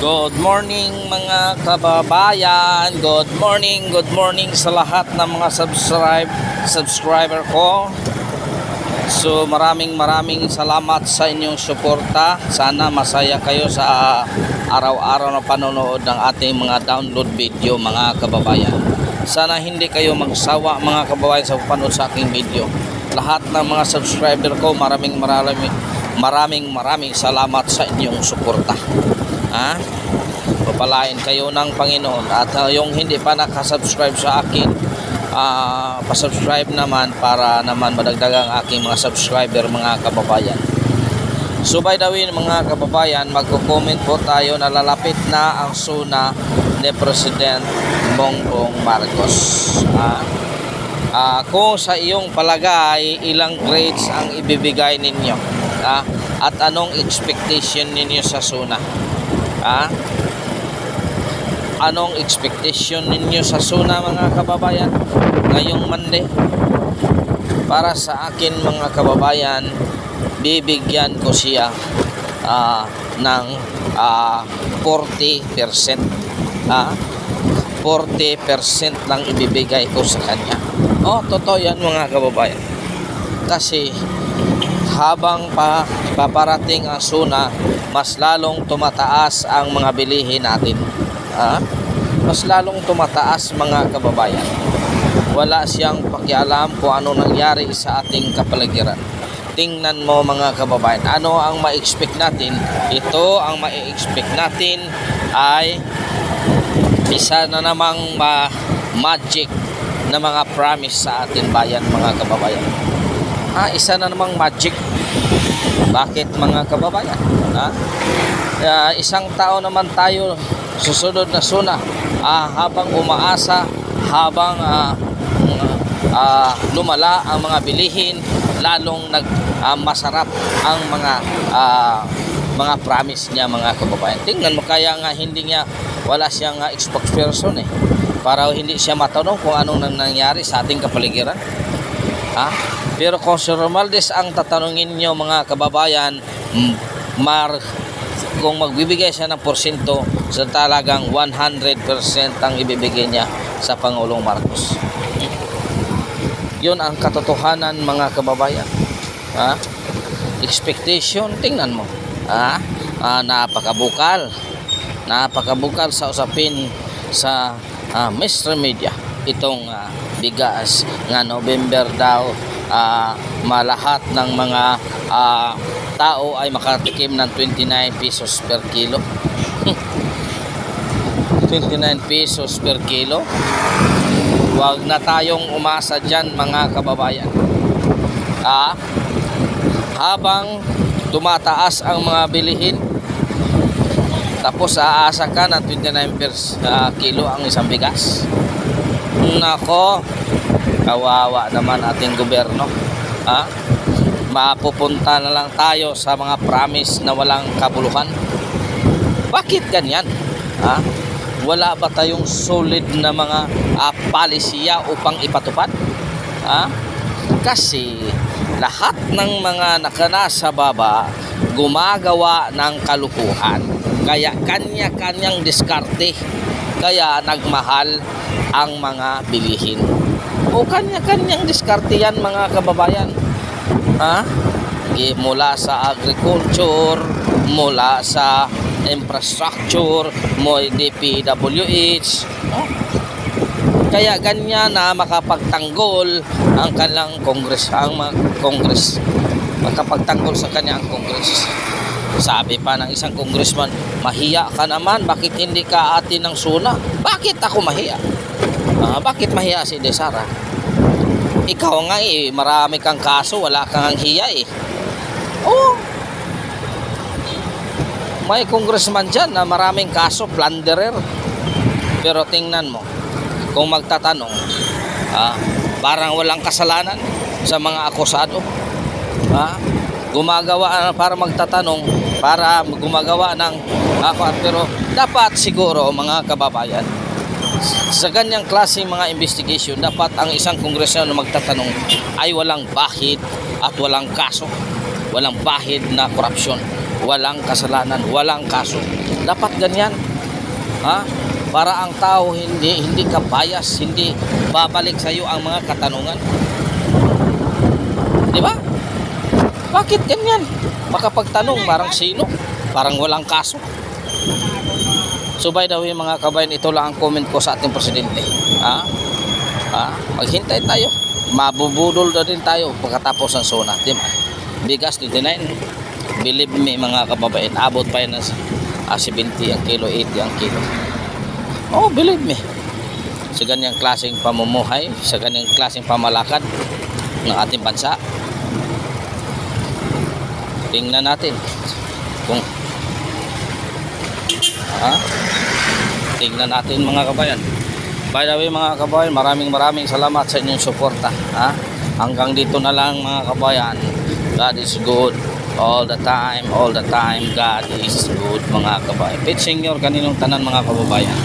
Good morning mga kababayan. Good morning sa lahat ng mga subscriber ko. So maraming salamat sa inyong suporta. Sana masaya kayo sa araw-araw na panonood ng ating mga download video mga kababayan. Sana hindi kayo magsawa mga kababayan sa panonood sa aking video. Lahat ng mga subscriber ko, maraming salamat sa inyong suporta. Papalain kayo ng Panginoon. At yung hindi pa nakasubscribe sa akin, pasubscribe naman para naman madagdagang aking mga subscriber mga kababayan. So by the way mga kababayan, magko-comment po tayo na lalapit na ang SONA ni President Bongbong Marcos. Kung sa iyong palagay, ilang grades ang ibibigay ninyo? At anong expectation ninyo sa SONA? Anong expectation ninyo sa SONA mga kababayan ngayong Monday? Para sa akin mga kababayan, bibigyan ko siya ng 40%. 40% lang ibibigay ko sa kanya. Totoo yan mga kababayan. Kasi habang paparating ang SONA, mas lalong tumataas ang mga bilihin natin. Mas lalong tumataas mga kababayan. Wala siyang pakialam kung ano nangyari sa ating kapaligiran. Tingnan mo mga kababayan, ano ang ma-expect natin? Ito ang ma-expect natin ay isa na namang magic na mga promise sa ating bayan mga kababayan. Isa na namang magic. Bakit mga kababayan? Isang tao naman tayo susunod na SONA, habang umaasa, habang lumala ang mga bilihin, lalong masarap ang mga promise niya mga kababayan. Tingnan mo, kaya nga hindi niya, wala siyang spokesperson para hindi siya matanong kung anong nangyari sa ating kapaligiran. Pero kung si Romualdez ang tatanungin niyo mga kababayan, kung magbibigay siya ng porsyento, sa talagang 100% ang ibibigay niya sa Pangulong Marcos. Yun ang katotohanan mga kababayan. Expectation, tingnan mo. Napakabukal sa usapin sa Mr. Media. Itong bigas nga November daw, malahat ng mga tao ay makatikim ng 29 pesos per kilo. 29 pesos per kilo. Huwag na tayong umasa dyan mga kababayan. Habang tumataas ang mga bilihin, tapos aasa ka ng 29 per kilo ang isang bigas. Nako, kawawa naman ating gobyerno. Mapupunta na lang tayo sa mga promise na walang kabuluhan. Bakit ganyan? Wala ba tayong solid na mga palisiya upang ipatupad? Kasi lahat ng mga nakanasa baba gumagawa ng kalukuhan. Kaya kanya-kanyang diskarte. Kaya nagmahal ang mga bilihin. Kanya-kanyang diskarte yan mga kababayan. Mula sa agriculture, mula sa infrastructure, DPWH. Kaya ganyan na makapagtanggol ang kanilang Congress, makapagtanggol sa kanyang Congress. Sabi pa ng isang congressman, mahiya ka naman, bakit hindi ka atin ng SONA? Bakit ako mahiya? Bakit mahiya si Desara? Ikaw nga marami kang kaso, wala kang hiya may congressman dyan na maraming kaso, plunderer. Pero tingnan mo, kung magtatanong, parang walang kasalanan sa mga akusado. Gumagawa para magtatanong, para gumagawa ng pero dapat siguro mga kababayan, sa ganyang klase mga investigation, dapat ang isang kongresyon na magtatanong ay walang bahid at walang kaso, walang bahid na korupsyon. walang kasalanan, walang kaso. Dapat ganyan. Ha? Para ang tao hindi ka bias, hindi babalik sa iyo ang mga katanungan. Di ba? Bakit ganyan? Makapagtanong parang sino? Parang walang kaso. So by the way mga kabayan, ito lang ang comment ko sa ating presidente. Ha? Ha? Maghintay tayo. Mabubudol na din tayo pagkatapos ng SONA. Di ba? Bigas 29. Believe me mga kababayan, abot pa yan ng 70 ang kilo, 80 ang kilo. Oh, believe me. Sa ganyang klaseng pamumuhay, sa ganyang klaseng pamalakad ng ating bansa, tingnan natin kung tingnan natin mga kabayan. By the way mga kabayan, maraming salamat sa inyong suporta. Hanggang dito na lang mga kabayan. God is good all the time. God is good mga kabayan. Pit Senior kaninong tanan mga kababayan.